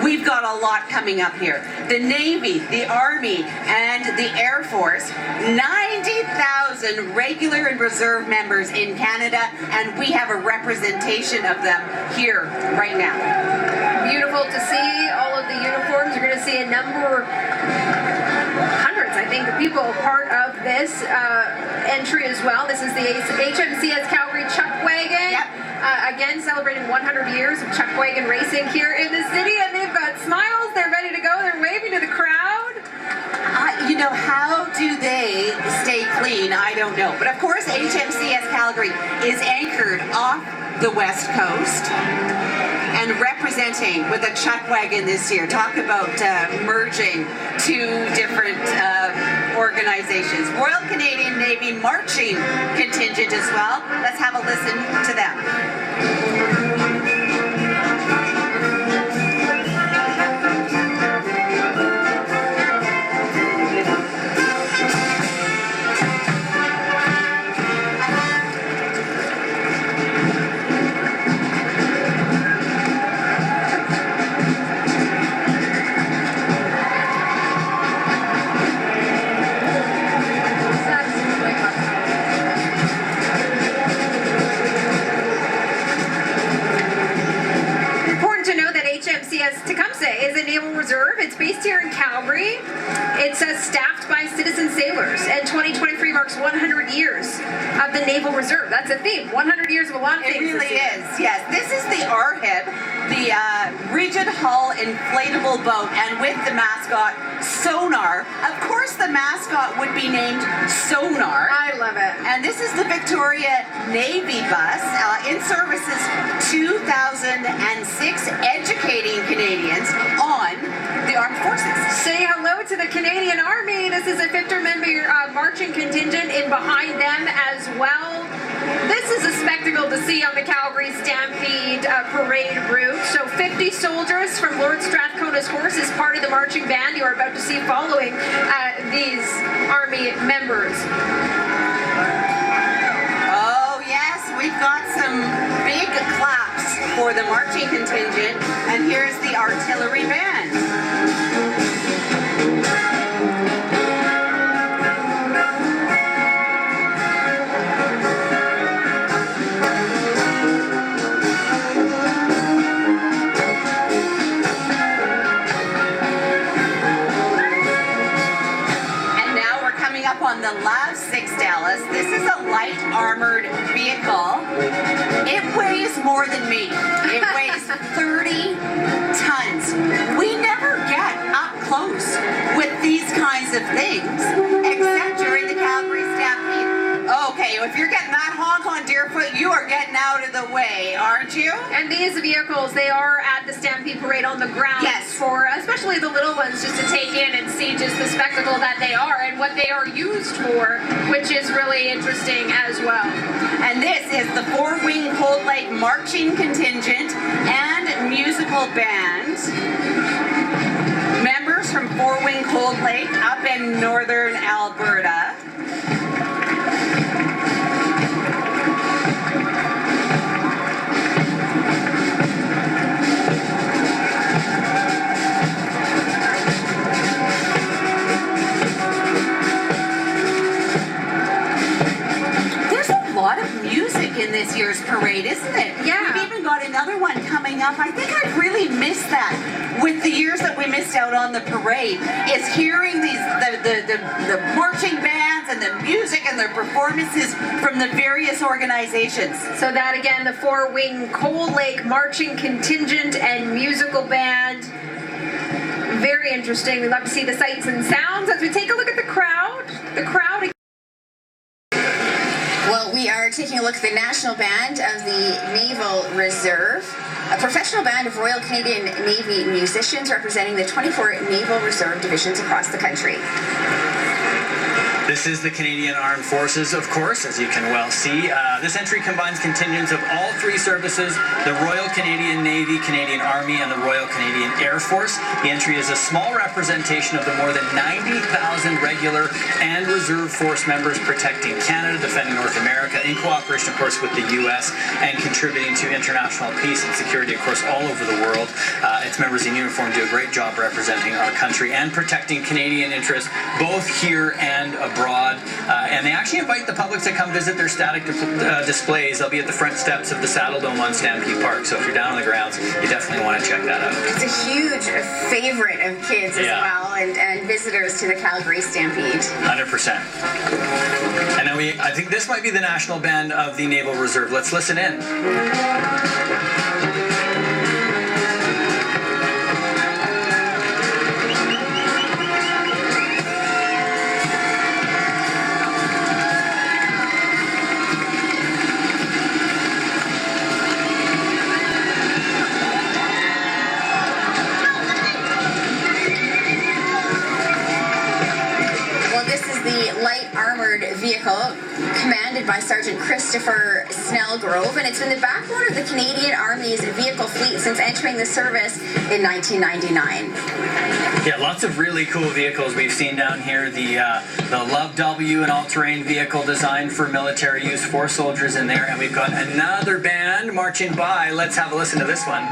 we've got a lot coming up here. The Navy, the Army, and the Air Force, 90,000 regular and reserve members in Canada, and we have a representation of them here right now. Beautiful to see all of the uniforms. You're going to see a number, hundreds, I think, of people part of this entry as well. This is the HMCS Calgary Chuck Wagon. Yep. Again, celebrating 100 years of chuck wagon racing here in the city, and they've got smiles. They're ready to go. They're waving to the crowd. You know, how do they stay clean? I don't know. But of course, HMCS Calgary is anchored off the West Coast and representing with a chuck wagon this year. Talk about merging two different organizations. Royal Canadian Navy marching contingent as well. Let's have a listen to them. Is a naval reserve. It's based here in Calgary. It's staffed by citizen sailors, and 2023 marks 100 years of the Naval Reserve. That's a theme. 100 years of a lot of things. It really is, yes. This is the RHIB, the rigid hull inflatable boat, and with the mascot Sonar. Of course, the mascot would be named Sonar. I love it. And this is the Victoria Navy bus in services 2006, educating Canadians on the armed forces. Say hello to the Canadian Army. This is a 50-member marching contingent in behind them as well. This is a spectacle to see on the Calgary Stampede Parade route. So 50 soldiers from Lord Strathcona's Horse is part of the marching band you are about to see following these Army members. Oh yes, we've got some big claps for the marching contingent, and here's the artillery band. On the LAV 6 Dallas, this is a light armored vehicle. It weighs more than me. It weighs 30 tons. We never get up close with these kinds of things, except during the Calgary Stampede. Okay, if you're getting that honk on Deerfoot, you are getting out of the way, aren't you? And these vehicles, they are at the Stampede Parade on the ground. Yes. For especially the little ones, just to take in and see just the spectacle that they are and what they are used for, which is really interesting as well. And this is the Four-Wing Cold Lake Marching Contingent and Musical Band. Members from Four-Wing Cold Lake up in northern Alberta. In this year's parade, isn't it? Yeah. We've even got another one coming up. I think I've really missed that with the years that we missed out on the parade, is hearing these the marching bands and the music and their performances from the various organizations. So that again, the Four-Wing Cold Lake Marching Contingent and Musical Band. Very interesting. We love to see the sights and sounds as we take a look at the crowd. The crowd. Well, we are taking a look at the National Band of the Naval Reserve, a professional band of Royal Canadian Navy musicians representing the 24 Naval Reserve divisions across the country. This is the Canadian Armed Forces, of course, as you can well see. This entry combines contingents of all three services, the Royal Canadian Navy, Canadian Army, and the Royal Canadian Air Force. The entry is a small representation of the more than 90,000 regular and reserve force members protecting Canada, defending North America, in cooperation, of course, with the U.S., and contributing to international peace and security, of course, all over the world. Its members in uniform do a great job representing our country and protecting Canadian interests, both here and abroad. And they actually invite the public to come visit their static displays. They'll be at the front steps of the Saddle Dome on Stampede Park. So if you're down on the grounds, you definitely want to check that out. It's a huge favorite of kids as well, and visitors to the Calgary Stampede. 100%. And then I think this might be the national band of the Naval Reserve. Let's listen in. Vehicle commanded by Sergeant Christopher Snellgrove, and it's been the backbone of the Canadian Army's vehicle fleet since entering the service in 1999. Yeah, lots of really cool vehicles we've seen down here. The Love W, an all-terrain vehicle designed for military use, 4 soldiers in there, and we've got another band marching by. Let's have a listen to this one.